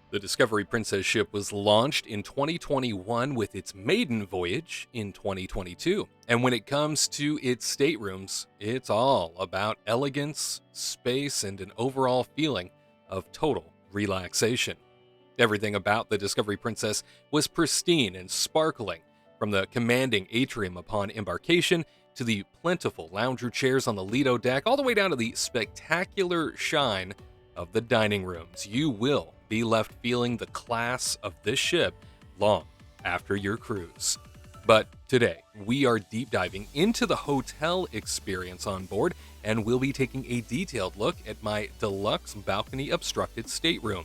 The Discovery Princess ship was launched in 2021 with its maiden voyage in 2022. And when it comes to its staterooms, it's all about elegance, space, and an overall feeling of total relaxation. Everything about the Discovery Princess was pristine and sparkling, from the commanding atrium upon embarkation to the plentiful lounger chairs on the Lido deck, all the way down to the spectacular shine of the dining rooms. You will be left feeling the class of this ship long after your cruise. But today, we are deep diving into the hotel experience on board, and we'll be taking a detailed look at my deluxe balcony obstructed stateroom.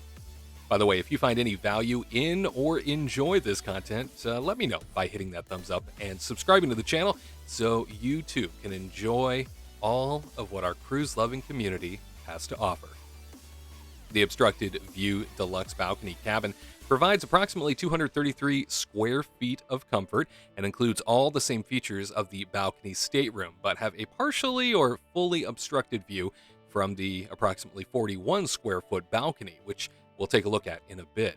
By the way, if you find any value in or enjoy this content, let me know by hitting that thumbs up and subscribing to the channel so you too can enjoy all of what our cruise-loving community has to offer. The Obstructed View Deluxe Balcony Cabin provides approximately 233 square feet of comfort and includes all the same features of the balcony stateroom, but have a partially or fully obstructed view from the approximately 41 square foot balcony, which we'll take a look at in a bit.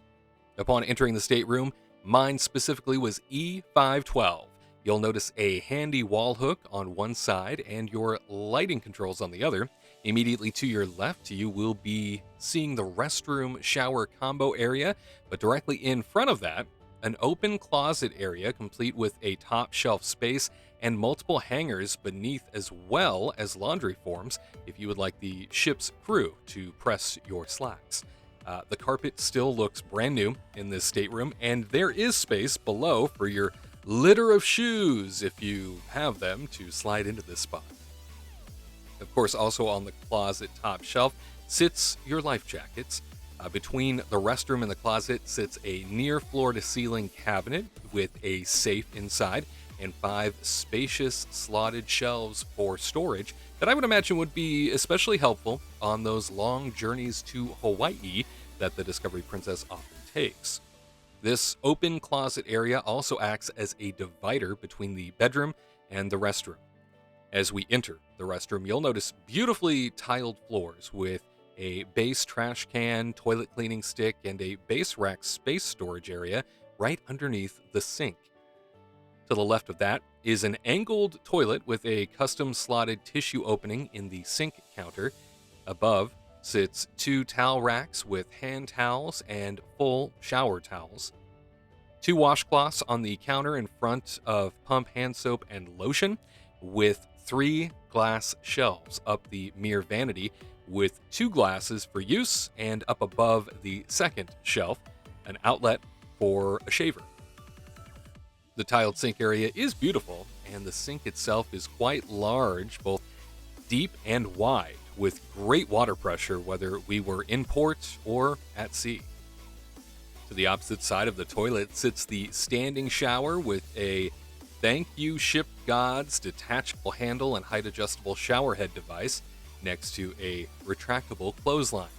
Upon entering the stateroom, mine specifically was E512. You'll notice a handy wall hook on one side and your lighting controls on the other. Immediately to your left, you will be seeing the restroom shower combo area, but directly in front of that, an open closet area complete with a top shelf space and multiple hangers beneath, as well as laundry forms if you would like the ship's crew to press your slacks. The carpet still looks brand new in this stateroom, and there is space below for your litter of shoes, if you have them, to slide into this spot. Of course, also on the closet top shelf sits your life jackets. Between the restroom and the closet sits a near floor-to-ceiling cabinet with a safe inside and 5 spacious slotted shelves for storage that I would imagine would be especially helpful on those long journeys to Hawaii that the Discovery Princess often takes. This open closet area also acts as a divider between the bedroom and the restroom. As we enter the restroom, you'll notice beautifully tiled floors with a base trash can, toilet cleaning stick, and a base rack space storage area right underneath the sink. To the left of that is an angled toilet with a custom slotted tissue opening in the sink counter. Above sits 2 towel racks with hand towels and full shower towels. 2 washcloths on the counter in front of pump hand soap and lotion, with 3 glass shelves up the mirror vanity with 2 glasses for use, and up above the second shelf, an outlet for a shaver. The tiled sink area is beautiful, and the sink itself is quite large, both deep and wide, with great water pressure whether we were in port or at sea. To the opposite side of the toilet sits the standing shower with a thank you ship gods detachable handle and height adjustable shower head device next to a retractable clothesline.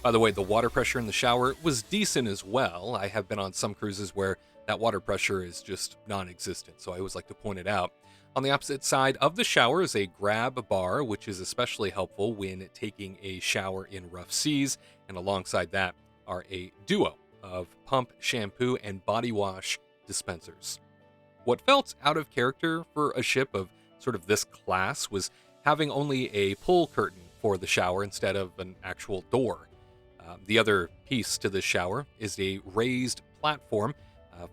By the way, the water pressure in the shower was decent as well. I have been on some cruises where that water pressure is just non-existent, so I always like to point it out. On the opposite side of the shower is a grab bar, which is especially helpful when taking a shower in rough seas, and alongside that are a duo of pump, shampoo, and body wash dispensers. What felt out of character for a ship of sort of this class was having only a pull curtain for the shower instead of an actual door. The other piece to this shower is a raised platform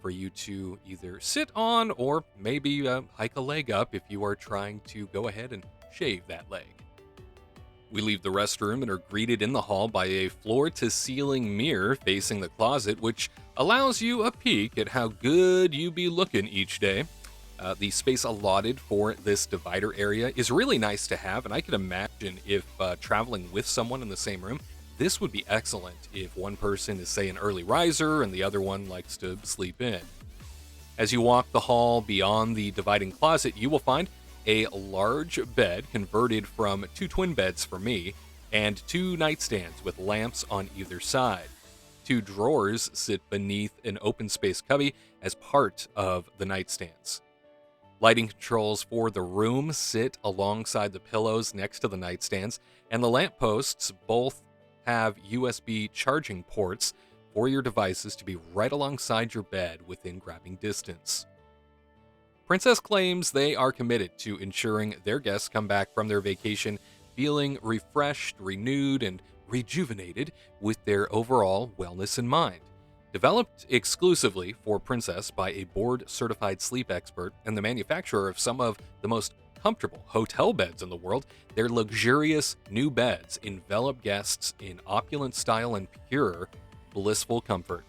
for you to either sit on or maybe hike a leg up if you are trying to go ahead and shave that leg. We leave the restroom and are greeted in the hall by a floor-to-ceiling mirror facing the closet, which allows you a peek at how good you be looking each day. The space allotted for this divider area is really nice to have, and I can imagine if traveling with someone in the same room, this would be excellent if one person is, say, an early riser and the other one likes to sleep in. As you walk the hall beyond the dividing closet, you will find a large bed converted from 2 twin beds for me, and 2 nightstands with lamps on either side. 2 drawers sit beneath an open space cubby as part of the nightstands. Lighting controls for the room sit alongside the pillows next to the nightstands, and the lampposts both have USB charging ports for your devices to be right alongside your bed within grabbing distance. Princess claims they are committed to ensuring their guests come back from their vacation feeling refreshed, renewed, and rejuvenated with their overall wellness in mind. Developed exclusively for Princess by a board-certified sleep expert and the manufacturer of some of the most comfortable hotel beds in the world, their luxurious new beds envelop guests in opulent style and pure, blissful comfort.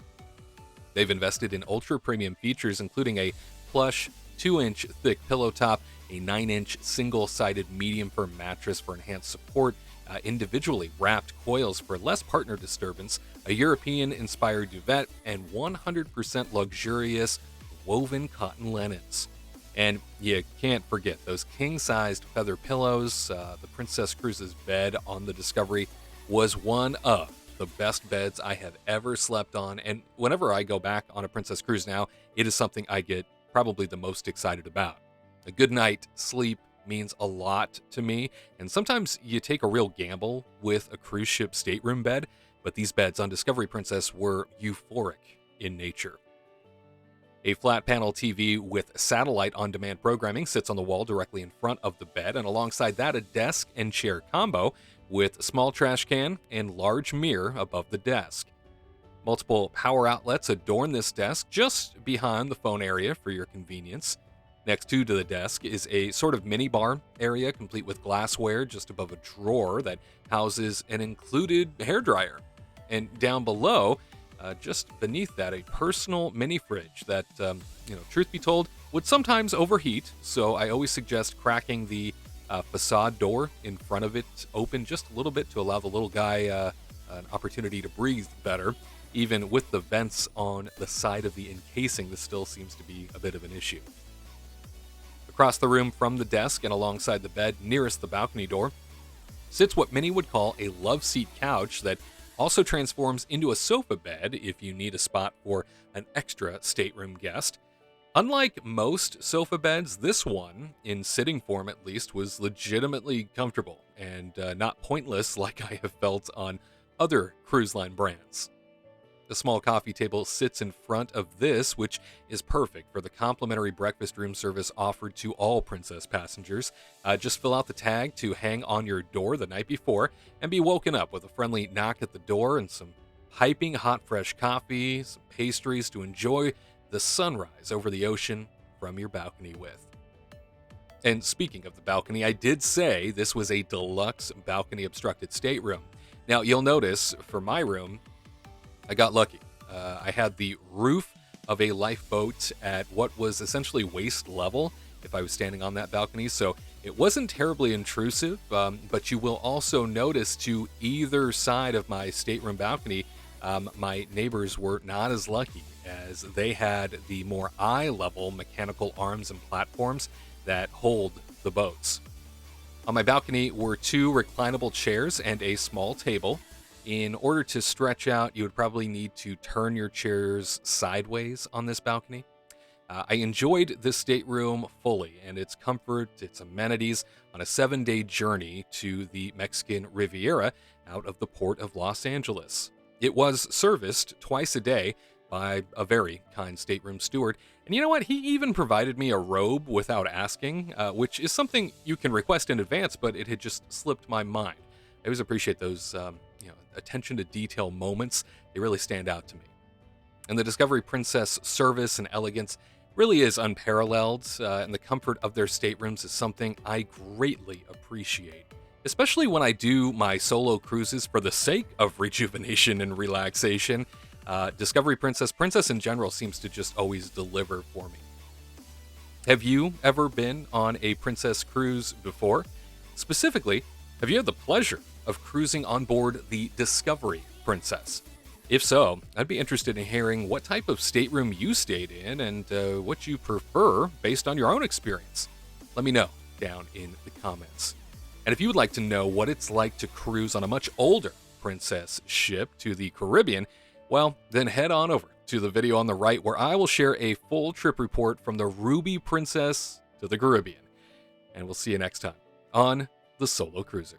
They've invested in ultra-premium features including a plush 2-inch thick pillow top, a 9-inch single-sided medium-firm mattress for enhanced support, individually wrapped coils for less partner disturbance, a European-inspired duvet, and 100% luxurious woven cotton linens. And you can't forget those king-sized feather pillows. The Princess Cruises bed on the Discovery was one of the best beds I have ever slept on, and whenever I go back on a Princess Cruise now, it is something I get probably the most excited about. A good night sleep means a lot to me, and sometimes you take a real gamble with a cruise ship stateroom bed, but these beds on Discovery Princess were euphoric in nature. A flat panel TV with satellite on-demand programming sits on the wall directly in front of the bed, and alongside that a desk and chair combo with small trash can and large mirror above the desk. Multiple power outlets adorn this desk just behind the phone area for your convenience. Next to the desk is a sort of mini bar area complete with glassware just above a drawer that houses an included hairdryer. And down below, just beneath that, a personal mini fridge that, truth be told, would sometimes overheat. So I always suggest cracking the facade door in front of it open just a little bit to allow the little guy an opportunity to breathe better. Even with the vents on the side of the encasing, this still seems to be a bit of an issue. Across the room from the desk and alongside the bed nearest the balcony door sits what many would call a love seat couch that also transforms into a sofa bed if you need a spot for an extra stateroom guest. Unlike most sofa beds, this one, in sitting form at least, was legitimately comfortable and not pointless like I have felt on other cruise line brands. A small coffee table sits in front of this, which is perfect for the complimentary breakfast room service offered to all Princess passengers. Just fill out the tag to hang on your door the night before and be woken up with a friendly knock at the door and some piping hot fresh coffee, some pastries to enjoy the sunrise over the ocean from your balcony with. And speaking of the balcony, I did say this was a deluxe balcony obstructed stateroom. Now, you'll notice for my room, I got lucky. I had the roof of a lifeboat at what was essentially waist level if I was standing on that balcony, so it wasn't terribly intrusive, but you will also notice to either side of my stateroom balcony, my neighbors were not as lucky as they had the more eye-level mechanical arms and platforms that hold the boats. On my balcony were 2 reclinable chairs and a small table. In order to stretch out, you would probably need to turn your chairs sideways on this balcony. I enjoyed this stateroom fully and its comfort, its amenities on a 7-day journey to the Mexican Riviera out of the port of Los Angeles. It was serviced twice a day by a very kind stateroom steward. And you know what? He even provided me a robe without asking, which is something you can request in advance, but it had just slipped my mind. I always appreciate those attention to detail moments. They really stand out to me. And the Discovery Princess service and elegance really is unparalleled, and the comfort of their staterooms is something I greatly appreciate, especially when I do my solo cruises for the sake of rejuvenation and relaxation. Discovery Princess in general seems to just always deliver for me. Have you ever been on a Princess cruise before? Specifically, have you had the pleasure of cruising on board the Discovery Princess? If so, I'd be interested in hearing what type of stateroom you stayed in and what you prefer based on your own experience. Let me know down in the comments. And if you would like to know what it's like to cruise on a much older Princess ship to the Caribbean, well, then head on over to the video on the right where I will share a full trip report from the Ruby Princess to the Caribbean. And we'll see you next time on the Solo Cruiser.